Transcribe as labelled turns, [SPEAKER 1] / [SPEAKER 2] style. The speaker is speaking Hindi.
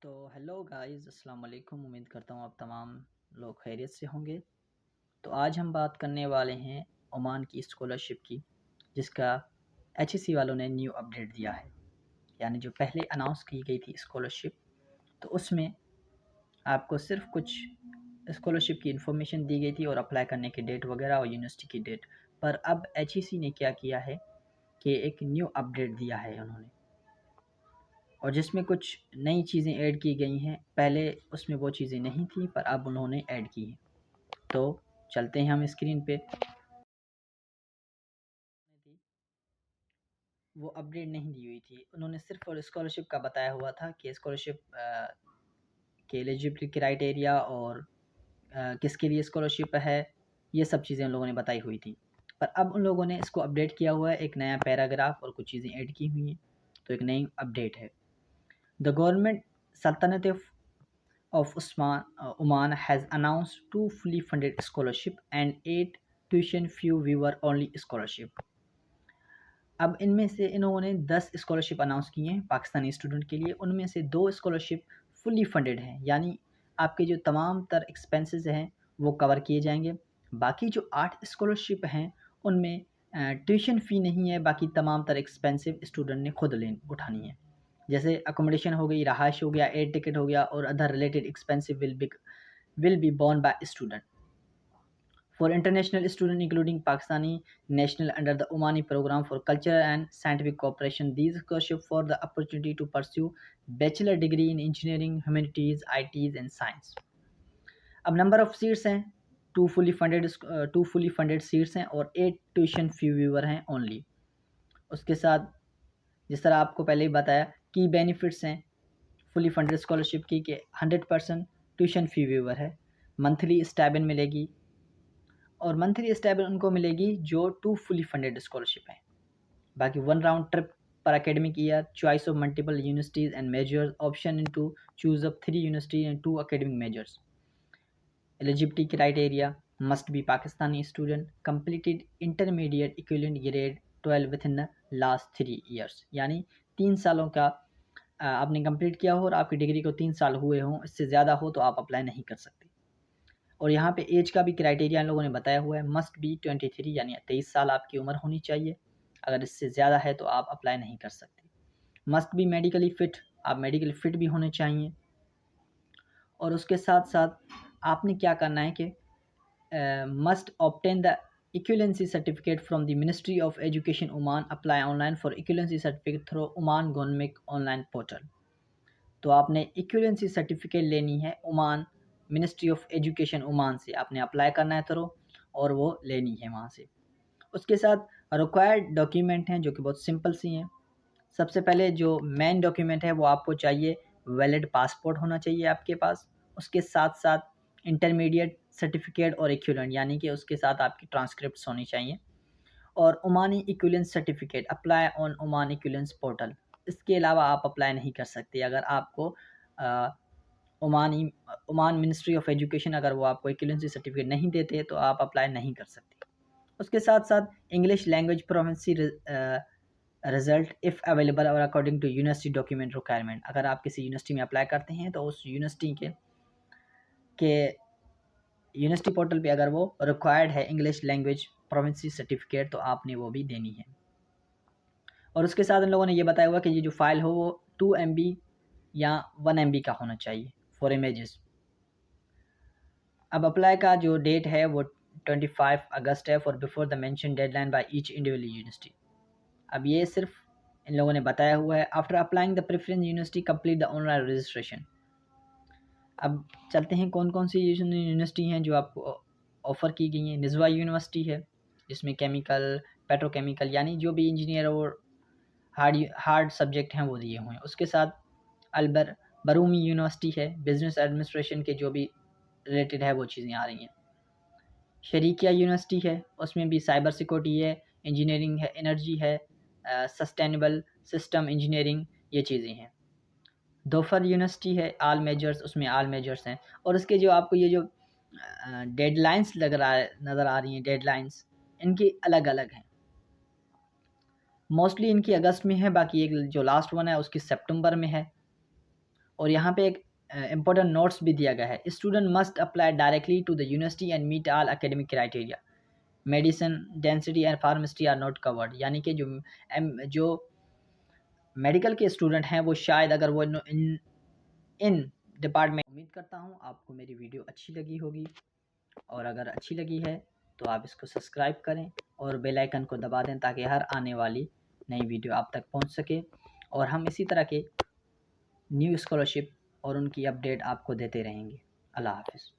[SPEAKER 1] तो हेलो गाइस, अस्सलाम वालेकुम। उम्मीद करता हूँ आप तमाम लोग खैरियत से होंगे। तो आज हम बात करने वाले हैं ओमान की स्कॉलरशिप की, जिसका एचईसी वालों ने न्यू अपडेट दिया है। यानी जो पहले अनाउंस की गई थी स्कॉलरशिप, तो उसमें आपको सिर्फ कुछ स्कॉलरशिप की इन्फॉर्मेशन दी गई थी और अप्लाई करने की डेट वगैरह और यूनिवर्सिटी की डेट। पर अब एचईसी ने क्या किया है कि एक न्यू अपडेट दिया है उन्होंने, और जिसमें कुछ नई चीज़ें ऐड की गई हैं। पहले उसमें वो चीज़ें नहीं थी, पर अब उन्होंने ऐड की हैं। तो चलते हैं हम स्क्रीन पे। वो अपडेट नहीं दी हुई थी, उन्होंने सिर्फ और स्कॉलरशिप का बताया हुआ था कि स्कॉलरशिप के एलिजिबिलिटी क्राइटेरिया और किसके लिए स्कॉलरशिप है, ये सब चीज़ें उन लोगों ने बताई हुई थी। पर अब उन लोगों ने इसको अपडेट किया हुआ है, एक नया पैराग्राफ और कुछ चीज़ें ऐड की हुई हैं। तो एक नई अपडेट है। द गवर्नमेंट सल्तनत of Oman has announced 2 fully funded scholarship and 8 tuition fee waiver only scholarship। अब इनमें से इन्होंने 10 स्कॉलरशिप अनाउंस किए हैं पाकिस्तानी स्टूडेंट के लिए। उनमें से 2 स्कॉलरशिप फुली फंडेड हैं, यानी आपके जो तमाम तर एक्सपेंसेस हैं वो कवर किए जाएंगे। बाकी जो 8 स्कॉलरशिप हैं उनमें ट्यूशन फ़ी नहीं है, बाकी तमाम तर एक्सपेंसिव स्टूडेंट ने खुद उठानी है। जैसे अकोमोडेशन हो गई, रहायश हो गया, एयर टिकट हो गया, और other related expensive will be borne by student। For international student including Pakistani national under the Omani program for culture and scientific cooperation, these scholarship for the opportunity to pursue bachelor degree in engineering, humanities, ITs and science। अब नंबर ऑफ सीट्स हैं, टू फुली फंडेड सीट्स हैं और 8 ट्यूशन फी व्यूवर हैं ओनली। उसके साथ जिस तरह आपको पहले ही बताया की बेनिफिट्स हैं फुली फंडेड स्कॉलरशिप की कि 100% ट्यूशन फी व्यूवर है, मंथली स्टाइपेंड मिलेगी, और मंथली स्टाइपेंड उनको मिलेगी जो 2 फुली फंडेड स्कॉलरशिप हैं। बाकी 1 round trip per academic year, choice of multiple universities and majors, option in to choose of 3 university and 2 academic majors. Eligibility criteria must be Pakistani student completed intermediate equivalent grade 12 with in the last 3 years. यानी 3 सालों का आपने कंप्लीट किया हो और आपकी डिग्री को 3 साल हुए हों, इससे ज़्यादा हो तो आप अप्लाई नहीं कर सकते। और यहाँ पे एज का भी क्राइटेरिया इन लोगों ने बताया हुआ है, मस्ट बी 23 यानी 23 साल आपकी उम्र होनी चाहिए। अगर इससे ज़्यादा है तो आप अप्लाई नहीं कर सकते। मस्ट बी मेडिकली फ़िट, आप मेडिकली फ़िट भी होने चाहिए। और उसके साथ साथ आपने क्या करना है कि must obtain the equivalency certificate from the ministry of education Oman, apply online for equivalency certificate through Oman government online portal. तो आपने इक्विवेलेंसी सर्टिफिकेट लेनी है Oman ministry of education Oman से, आपने अप्लाई करना है थ्रू, और वो लेनी है वहाँ से। उसके साथ रिक्वायर्ड डॉक्यूमेंट हैं जो कि बहुत सिंपल सी हैं। सबसे पहले जो मेन डॉक्यूमेंट है वो आपको चाहिए, वैलिड पासपोर्ट होना चाहिए आपके पास। उसके साथ साथ इंटरमीडिएट सर्टिफिकेट और इक्विवेलेंट, यानी कि उसके साथ आपकी ट्रांसक्रिप्ट्स होनी चाहिए। और Omani equivalence certificate apply on Oman equivalence portal. इसके अलावा आप अप्लाई नहीं कर सकते। अगर आपको ओमान मिनिस्ट्री ऑफ एजुकेशन अगर वो आपको इक्विवेलेंसी सर्टिफिकेट नहीं देते तो आप अप्लाई नहीं कर सकते। उसके साथ साथ English language proficiency result if available और according to university document requirement. अगर आप किसी यूनिवर्सिटी में अप्लाई करते हैं तो उस यूनिवर्सिटी के यूनिवर्सिटी पोर्टल पे अगर वो रिक्वायर्ड है इंग्लिश लैंग्वेज प्रोफिशिएंसी सर्टिफिकेट, तो आपने वो भी देनी है। और उसके साथ इन लोगों ने ये बताया हुआ कि ये जो फाइल हो वो 2 MB या 1 MB का होना चाहिए फॉर इमेजेस। अब अप्लाई का जो डेट है वो 25 अगस्त है, for before the mention deadline by each individual university. अब ये सिर्फ इन लोगों ने बताया हुआ है। After applying the preference university complete the online registration. अब चलते हैं कौन कौन सी यूनिवर्सिटी हैं जो आपको ऑफ़र की गई हैं। निज़वा यूनिवर्सिटी है जिसमें केमिकल, पेट्रोकेमिकल, यानी जो भी इंजीनियर और हार्ड सब्जेक्ट हैं वो दिए हुए हैं। उसके साथ बरूमी यूनिवर्सिटी है, बिजनेस एडमिनिस्ट्रेशन के जो भी रिलेटेड है वो चीज़ें आ रही हैं। शरीकिया यूनिवर्सिटी है, उसमें भी साइबर सिक्योरिटी है, इंजीनियरिंग है, एनर्जी है, सस्टेनेबल सिस्टम इंजीनियरिंग, ये चीज़ें हैं। दोफर यूनिवर्सिटी है, आल मेजर्स, उसमें आल मेजर्स हैं। और इसके जो आपको ये जो डेडलाइंस नज़र आ रही हैं, डेडलाइंस इनकी अलग अलग हैं। मोस्टली इनकी अगस्त में है, बाकी एक जो लास्ट वन है उसकी सितंबर में है। और यहाँ पे एक इम्पोर्टेंट नोट्स भी दिया गया है, student must apply directly to the university and meet all academic criteria, medicine density and pharmacy are not covered. यानी कि जो मेडिकल के स्टूडेंट हैं वो शायद अगर वो इन डिपार्टमेंट, उम्मीद करता हूँ आपको मेरी वीडियो अच्छी लगी होगी, और अगर अच्छी लगी है तो आप इसको सब्सक्राइब करें और बेल आइकन को दबा दें ताकि हर आने वाली नई वीडियो आप तक पहुंच सके, और हम इसी तरह के न्यू स्कॉलरशिप और उनकी अपडेट आपको देते रहेंगे। अल्लाह हाफ़िज़।